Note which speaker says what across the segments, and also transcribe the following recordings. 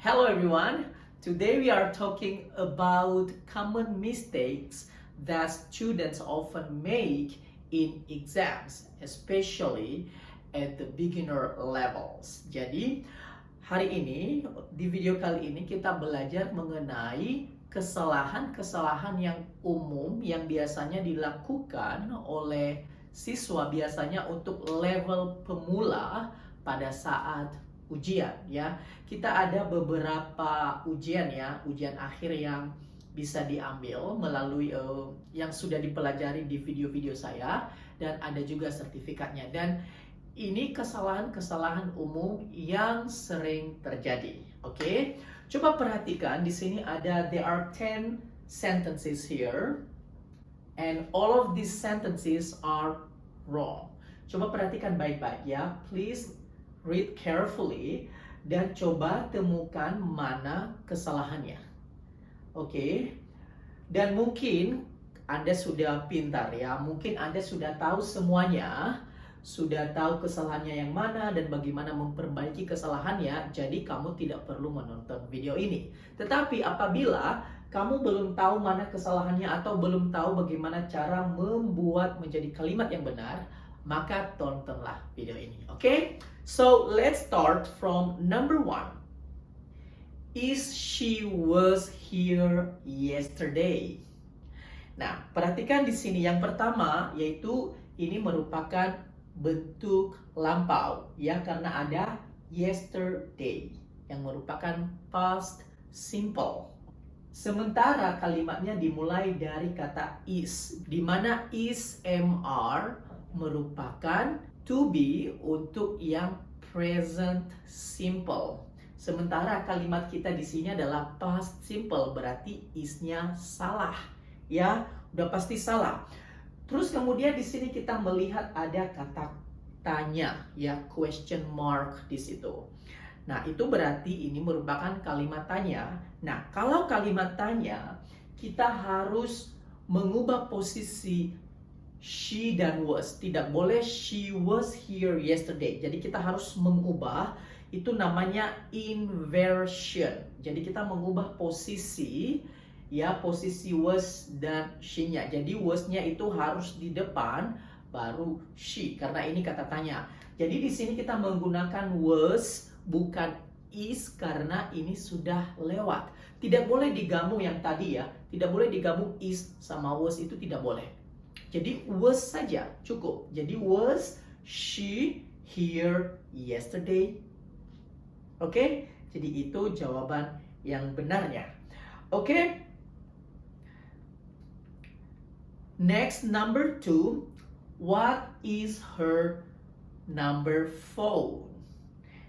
Speaker 1: Hello everyone. Today we are talking about common mistakes that students often make in exams, especially at the beginner levels. Jadi, hari ini di video kali ini kita belajar mengenai kesalahan-kesalahan yang umum yang biasanya dilakukan oleh siswa biasanya untuk level pemula pada saat ujian ya. Kita ada beberapa ujian ya, ujian akhir yang bisa diambil melalui yang sudah dipelajari di video-video saya, dan ada juga sertifikatnya. Dan ini kesalahan-kesalahan umum yang sering terjadi. Oke. Coba perhatikan di sini ada there are 10 sentences here and all of these sentences are wrong. Coba perhatikan baik-baik ya. Please read carefully dan coba temukan mana kesalahannya. Oke. Dan mungkin Anda sudah pintar ya. Mungkin Anda sudah tahu semuanya, sudah tahu kesalahannya yang mana dan bagaimana memperbaiki kesalahannya. Jadi kamu tidak perlu menonton video ini. Tetapi apabila kamu belum tahu mana kesalahannya atau belum tahu bagaimana cara membuat menjadi kalimat yang benar, maka tontonlah video ini. Oke? So let's start from number 1. Is she was here yesterday? Nah, perhatikan di sini yang pertama yaitu ini merupakan bentuk lampau ya, karena ada yesterday yang merupakan past simple. Sementara kalimatnya dimulai dari kata is, di mana is MR merupakan to be untuk yang present simple. Sementara kalimat kita di sini adalah past simple, berarti is-nya salah. Ya, udah pasti salah. Terus kemudian di sini kita melihat ada kata tanya, ya, question mark di situ. Nah, itu berarti ini merupakan kalimat tanya. Nah, kalau kalimat tanya, kita harus mengubah posisi she dan was. Tidak boleh she was here yesterday. Jadi kita harus mengubah, itu namanya inversion. Jadi kita mengubah posisi ya, posisi was dan she-nya. Jadi was-nya itu harus di depan baru she, karena ini kata tanya. Jadi di sini kita menggunakan was bukan is karena ini sudah lewat. Tidak boleh digabung yang tadi ya. Tidak boleh digabung is sama was, itu tidak boleh. Jadi was saja cukup. Jadi was she here yesterday? Oke? Jadi itu jawaban yang benarnya. Oke? Next, number 2. What is her number phone?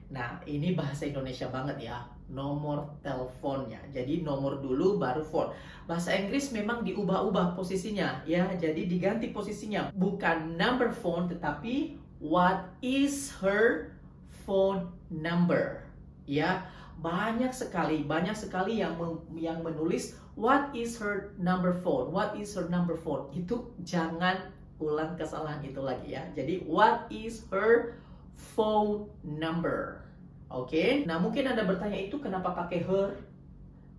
Speaker 1: Nah, ini bahasa Indonesia banget ya. Nomor teleponnya. Jadi nomor dulu baru phone. Bahasa Inggris memang diubah-ubah posisinya ya. Jadi diganti posisinya. Bukan number phone tetapi what is her phone number. Ya, banyak sekali yang menulis what is her number phone. What is her number phone? Itu jangan ulang kesalahan itu lagi ya. Jadi what is her phone number? Oke, nah mungkin Anda bertanya itu kenapa pakai her?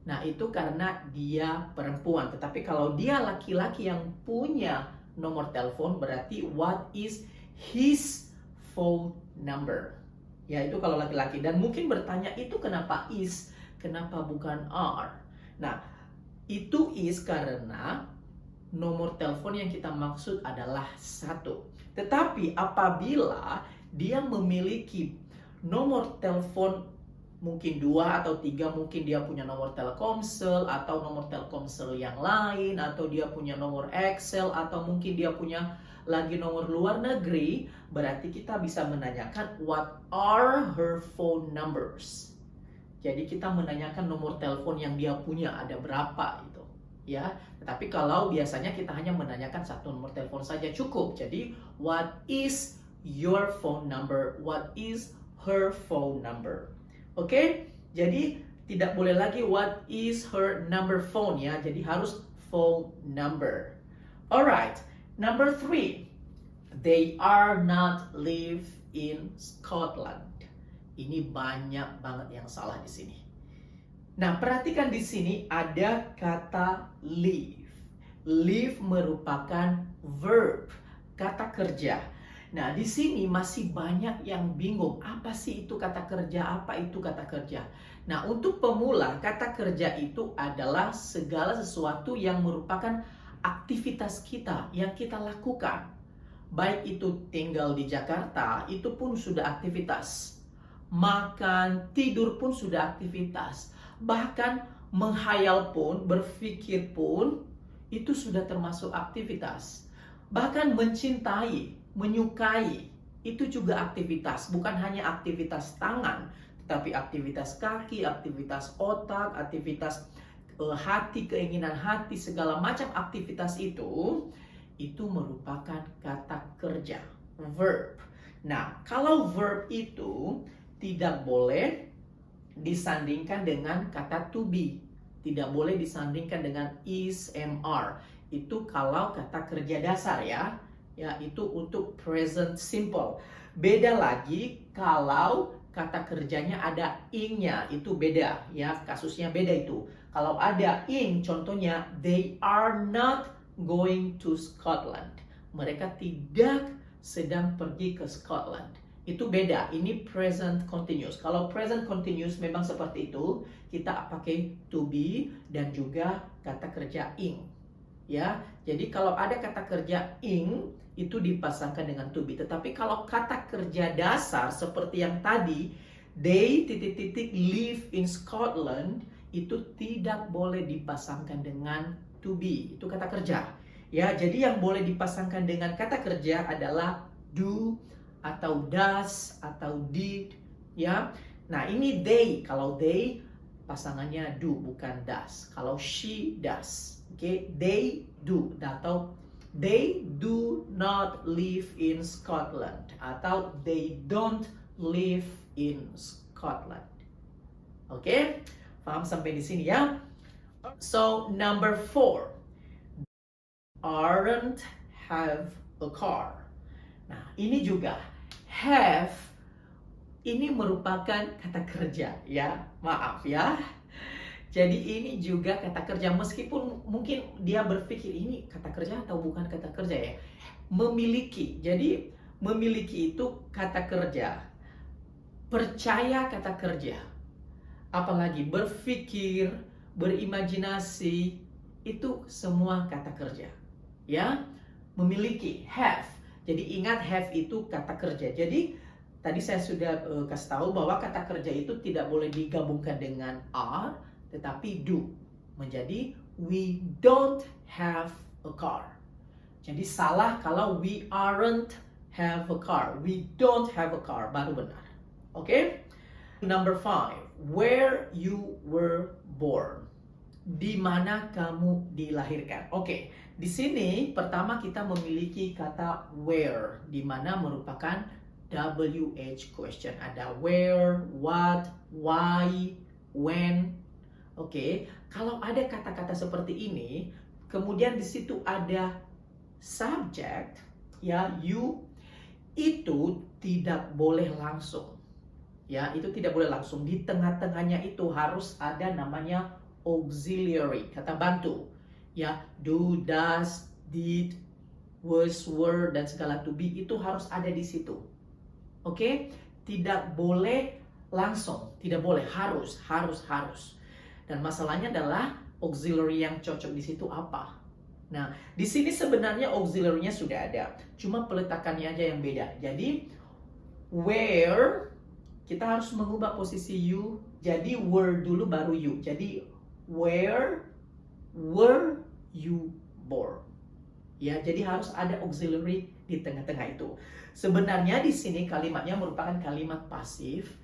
Speaker 1: Nah itu karena dia perempuan. Tetapi kalau dia laki-laki yang punya nomor telepon, berarti what is his phone number? Ya itu kalau laki-laki. Dan mungkin bertanya itu kenapa is? Kenapa bukan are? Nah itu is karena nomor telepon yang kita maksud adalah 1. Tetapi apabila dia memiliki nomor telepon mungkin 2 atau 3, mungkin dia punya nomor Telkomsel atau nomor Telkomsel yang lain, atau dia punya nomor Excel, atau mungkin dia punya lagi nomor luar negeri, berarti kita bisa menanyakan what are her phone numbers. Jadi kita menanyakan nomor telepon yang dia punya ada berapa itu ya. Tetapi kalau biasanya kita hanya menanyakan satu nomor telepon saja cukup. Jadi what is your phone number? What is her phone number? Oke? Jadi tidak boleh lagi what is her number phone ya. Jadi harus phone number. Alright. Number 3. They are not live in Scotland. Ini banyak banget yang salah di sini. Nah, perhatikan di sini ada kata live. Live merupakan verb, kata kerja. Nah, di sini masih banyak yang bingung, apa sih itu kata kerja, apa itu kata kerja. Nah, untuk pemula, kata kerja itu adalah segala sesuatu yang merupakan aktivitas kita, yang kita lakukan. Baik itu tinggal di Jakarta, itu pun sudah aktivitas. Makan, tidur pun sudah aktivitas. Bahkan menghayal pun, berpikir pun, itu sudah termasuk aktivitas. Bahkan mencintai, menyukai, itu juga aktivitas. Bukan hanya aktivitas tangan, tetapi aktivitas kaki, aktivitas otak, aktivitas hati, keinginan hati, segala macam aktivitas itu merupakan kata kerja, verb. Nah, kalau verb itu tidak boleh disandingkan dengan kata to be. Tidak boleh disandingkan dengan is, am, are. Itu kalau kata kerja dasar ya. Ya, itu untuk present simple. Beda lagi kalau kata kerjanya ada ing-nya, itu beda ya, kasusnya beda itu. Kalau ada ing, contohnya they are not going to Scotland. Mereka tidak sedang pergi ke Scotland. Itu beda, ini present continuous. Kalau present continuous memang seperti itu, kita pakai to be dan juga kata kerja ing. Ya, jadi kalau ada kata kerja ing itu dipasangkan dengan to be. Tetapi kalau kata kerja dasar seperti yang tadi, they live in Scotland, itu tidak boleh dipasangkan dengan to be. Itu kata kerja. Ya, jadi yang boleh dipasangkan dengan kata kerja adalah do atau does atau did ya. Nah, ini they. Kalau they pasangannya do bukan does. Kalau she does. Oke, they do atau they do not live in Scotland atau they don't live in Scotland. Oke? Paham sampai di sini ya? So, number 4. Aren't have a car. Nah, ini juga have ini merupakan kata kerja ya. Maaf ya. Jadi ini juga kata kerja meskipun mungkin dia berpikir ini kata kerja atau bukan kata kerja ya. Memiliki. Jadi memiliki itu kata kerja. Percaya kata kerja. Apalagi berpikir, berimajinasi itu semua kata kerja. Ya. Memiliki have. Jadi ingat have itu kata kerja. Jadi tadi saya sudah kasih tahu bahwa kata kerja itu tidak boleh digabungkan dengan are, tetapi do. Menjadi we don't have a car. Jadi salah kalau we aren't have a car. We don't have a car. Baru benar. Oke? Number 5. Where you were born. Di mana kamu dilahirkan. Oke, di sini pertama kita memiliki kata where, di mana merupakan WH question. Ada where, what, why, when. Oke, kalau ada kata-kata seperti ini, kemudian di situ ada subject, ya, you, itu tidak boleh langsung. Ya, itu tidak boleh langsung. Di tengah-tengahnya itu harus ada namanya auxiliary, kata bantu. Ya, do, does, did, was, were, dan segala to be itu harus ada di situ. Oke? Tidak boleh langsung, tidak boleh, harus. Dan masalahnya adalah auxiliary yang cocok di situ apa? Nah, di sini sebenarnya auxiliary-nya sudah ada, cuma peletakannya aja yang beda. Jadi where kita harus mengubah posisi you, jadi were dulu baru you. Jadi where were you born? Ya, jadi harus ada auxiliary di tengah-tengah itu. Sebenarnya di sini kalimatnya merupakan kalimat pasif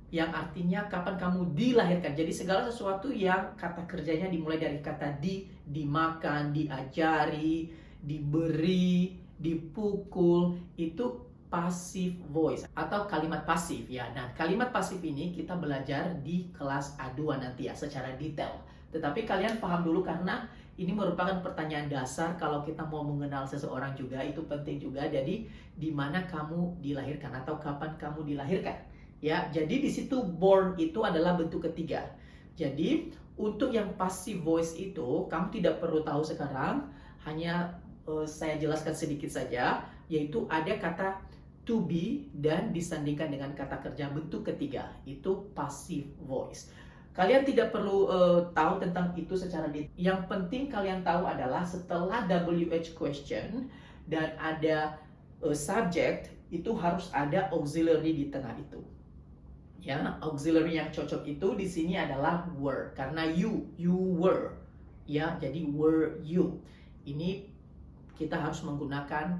Speaker 1: yang artinya kapan kamu dilahirkan. Jadi segala sesuatu yang kata kerjanya dimulai dari kata dimakan, diajari, diberi, dipukul, itu passive voice atau kalimat pasif ya. Nah, kalimat pasif ini kita belajar di kelas A2 nanti ya secara detail. Tetapi kalian paham dulu karena ini merupakan pertanyaan dasar kalau kita mau mengenal seseorang juga, itu penting juga. Jadi di mana kamu dilahirkan atau kapan kamu dilahirkan? Ya, jadi di situ born itu adalah bentuk ketiga. Jadi untuk yang passive voice itu kamu tidak perlu tahu sekarang, hanya saya jelaskan sedikit saja, yaitu ada kata to be dan disandingkan dengan kata kerja bentuk ketiga, itu passive voice. Kalian tidak perlu tahu tentang itu secara detail. Yang penting kalian tahu adalah setelah WH question dan ada subject, itu harus ada auxiliary di tengah itu. Ya, auxiliary yang cocok itu di sini adalah were, karena you were. Ya, jadi were you. Ini kita harus menggunakan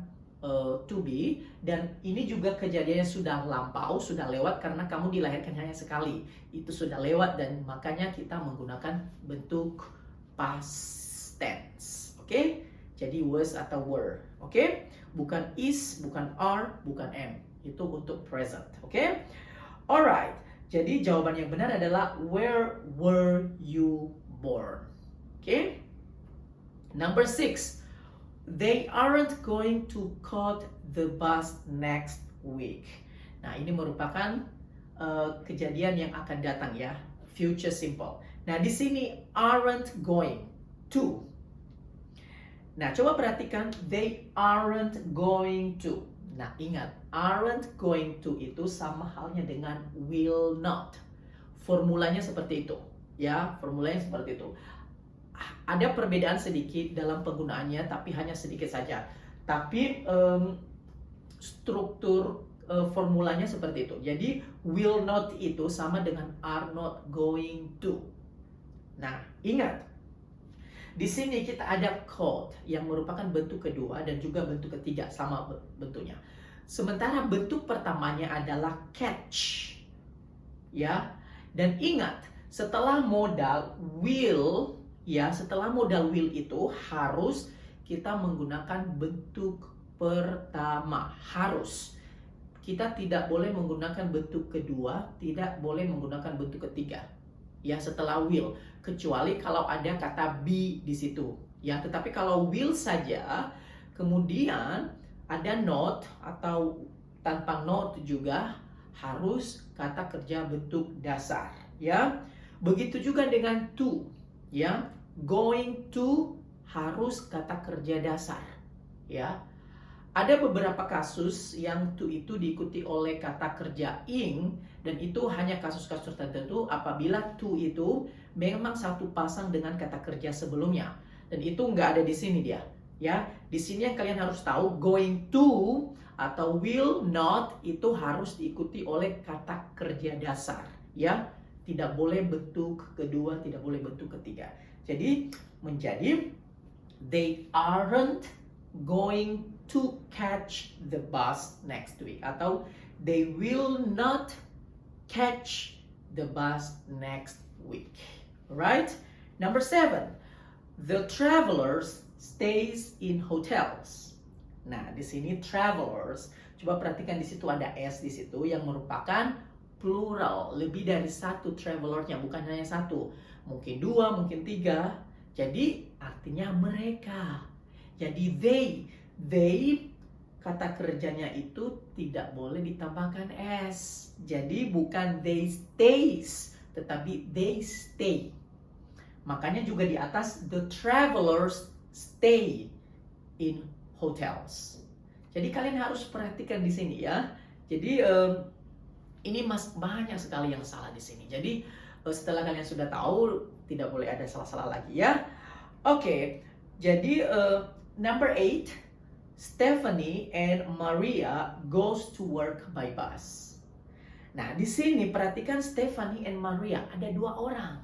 Speaker 1: to be, dan ini juga kejadiannya sudah lampau, sudah lewat karena kamu dilahirkan hanya sekali. Itu sudah lewat dan makanya kita menggunakan bentuk past tense. Oke? Jadi was atau were. Oke? Bukan is, bukan are, bukan am. Itu untuk present. Oke? Alright. Jadi jawaban yang benar adalah where were you born? Oke? Number 6. They aren't going to catch the bus next week. Nah, ini merupakan kejadian yang akan datang ya, future simple. Nah, di sini aren't going to. Nah, coba perhatikan, they aren't going to. Nah, ingat, aren't going to itu sama halnya dengan will not. Formulanya seperti itu, ya, formulanya seperti itu. Ada perbedaan sedikit dalam penggunaannya, tapi hanya sedikit saja. Tapi struktur formulanya seperti itu. Jadi will not itu sama dengan are not going to. Nah, ingat, di sini kita ada caught yang merupakan bentuk kedua dan juga bentuk ketiga, sama bentuknya. Sementara bentuk pertamanya adalah catch, ya. Dan ingat, setelah modal will, ya, setelah modal will itu harus kita menggunakan bentuk pertama. Harus. Kita tidak boleh menggunakan bentuk kedua, tidak boleh menggunakan bentuk ketiga. Ya, setelah will. Kecuali kalau ada kata be di situ. Ya, tetapi kalau will saja, kemudian ada not atau tanpa not juga harus kata kerja bentuk dasar. Ya, begitu juga dengan to. Ya, going to harus kata kerja dasar. Ya, ada beberapa kasus yang to itu diikuti oleh kata kerja ing, dan itu hanya kasus-kasus tertentu apabila to itu memang satu pasang dengan kata kerja sebelumnya, dan itu nggak ada di sini dia. Ya, di sini yang kalian harus tahu, going to atau will not itu harus diikuti oleh kata kerja dasar. Ya, tidak boleh bentuk kedua, tidak boleh bentuk ketiga. Jadi menjadi they aren't going to catch the bus next week, atau they will not catch the bus next week. Alright? Number 7. The travelers stays in hotels. Nah, di sini travelers, coba perhatikan di situ ada s di situ yang merupakan plural, lebih dari satu travelernya, bukan hanya satu, mungkin dua, mungkin tiga. Jadi artinya mereka. Jadi they kata kerjanya itu tidak boleh ditambahkan s. Jadi bukan they stays, tetapi they stay. Makanya juga di atas the travelers stay in hotels. Jadi kalian harus perhatikan di sini ya. Jadi ini banyak sekali yang salah di sini. Jadi setelah kalian sudah tahu, tidak boleh ada salah-salah lagi ya. Oke, jadi number 8, Stephanie and Maria goes to work by bus. Nah, di sini perhatikan Stephanie and Maria, ada dua orang.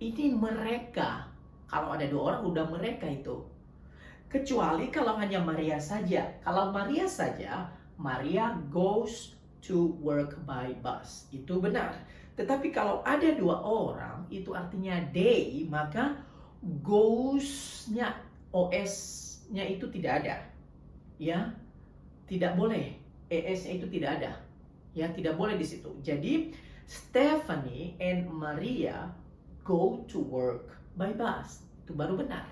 Speaker 1: Ini mereka. Kalau ada dua orang udah mereka itu. Kecuali kalau hanya Maria saja. Kalau Maria saja, Maria goes to work by bus. Itu benar. Tetapi kalau ada dua orang, itu artinya they, maka goes-nya, os-nya itu tidak ada. Ya, tidak boleh. es-nya itu tidak ada. Ya, tidak boleh di situ. Jadi, Stephanie and Maria go to work by bus. Itu baru benar.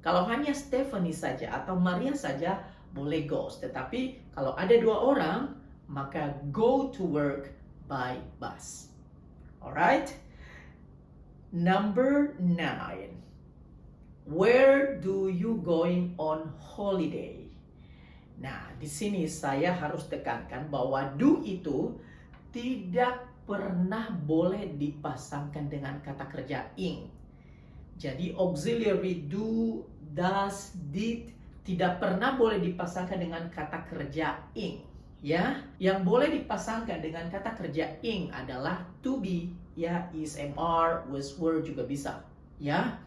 Speaker 1: Kalau hanya Stephanie saja atau Maria saja, boleh goes. Tetapi kalau ada dua orang, maka go to work by bus. Alright? Number 9. Where do you going on holiday? Nah, di sini saya harus tekankan bahwa do itu tidak pernah boleh dipasangkan dengan kata kerja ing. Jadi auxiliary do, does, did tidak pernah boleh dipasangkan dengan kata kerja ing. Ya, yang boleh dipasangkan dengan kata kerja ing adalah to be, ya, is, am, are, was, were juga bisa, ya.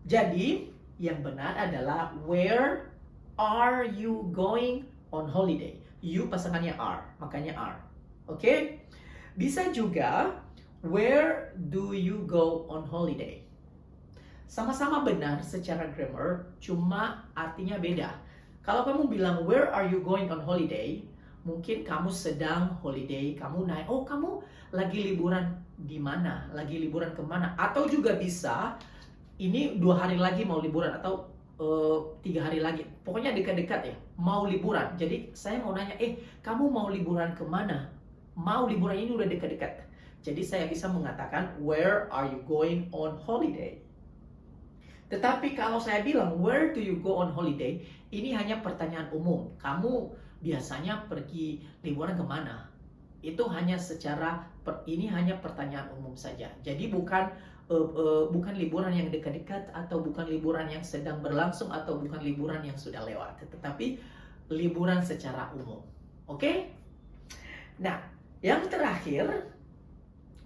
Speaker 1: Jadi, yang benar adalah where are you going on holiday? You pasangannya are, makanya are. Oke? Bisa juga where do you go on holiday? Sama-sama benar secara grammar, cuma artinya beda. Kalau kamu bilang where are you going on holiday, mungkin kamu sedang holiday, kamu naik, oh kamu lagi liburan di mana? Lagi liburan kemana? Atau juga bisa, ini 2 hari lagi mau liburan, atau 3 hari lagi. Pokoknya dekat-dekat ya, mau liburan. Jadi saya mau nanya, kamu mau liburan kemana? Mau liburan ini udah dekat-dekat. Jadi saya bisa mengatakan, where are you going on holiday? Tetapi kalau saya bilang, where do you go on holiday? Ini hanya pertanyaan umum. Kamu biasanya pergi liburan kemana? Itu hanya ini hanya pertanyaan umum saja. Jadi bukan liburan yang dekat-dekat, atau bukan liburan yang sedang berlangsung, atau bukan liburan yang sudah lewat. Tetapi liburan secara umum. Oke? Nah, yang terakhir,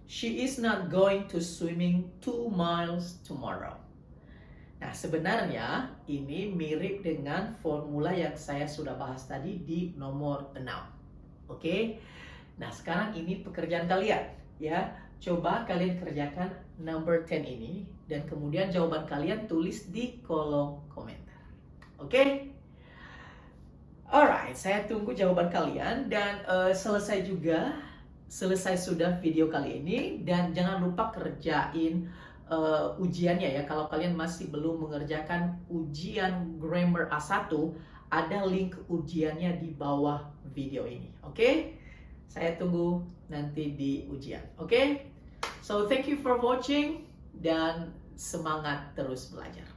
Speaker 1: she is not going to swimming 2 miles tomorrow. Nah, sebenarnya ini mirip dengan formula yang saya sudah bahas tadi di nomor 6. Oke? Nah, sekarang ini pekerjaan kalian, ya. Coba kalian kerjakan number 10 ini, dan kemudian jawaban kalian tulis di kolom komentar. Oke? Alright, saya tunggu jawaban kalian, dan selesai sudah video kali ini, dan jangan lupa kerjain ujiannya ya. Kalau kalian masih belum mengerjakan ujian grammar A1, ada link ujiannya di bawah video ini. Oke? Saya tunggu nanti di ujian. Oke? So thank you for watching, dan semangat terus belajar.